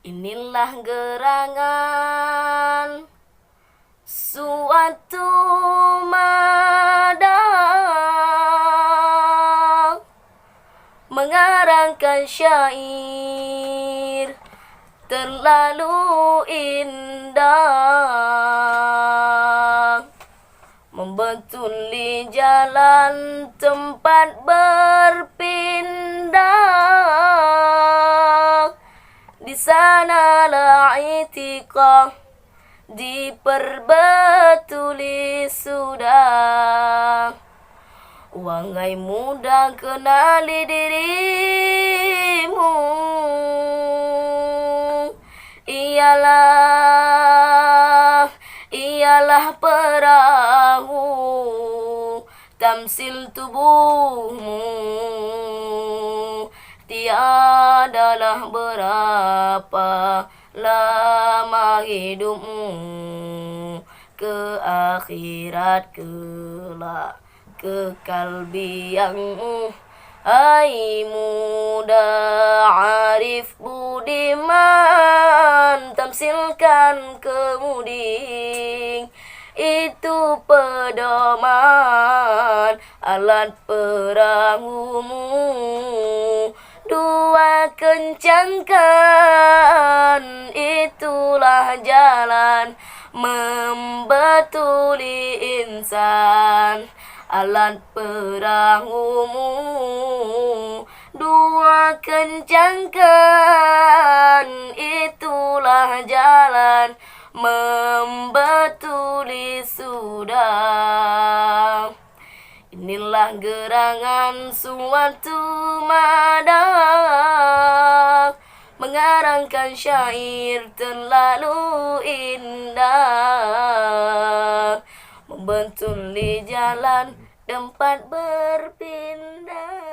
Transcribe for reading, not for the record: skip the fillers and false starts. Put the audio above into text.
Inilah gerangan suatu madang mengarangkan syair terlalu indah, membetuli jalan tempat berpindah. Di sanalah itiqah diperbetuli sudah. Wahai muda, kenali dirimu, ialah perahu, tamsil tubuhmu, tiadalah berapa lama hidupmu, ke akhirat kelak kekal biangmu. Hai muda arif budiman, tamsilkan kemudi, itu pedoman alat perahumu. Dua kencangkan, itulah jalan membetuli insan alat perahumu. Dua kencangkan, itulah jalan membetuli sudah. Inilah gerangan suatu madang mengarangkan syair terlalu indah, membetuli jalan tempat berpindah.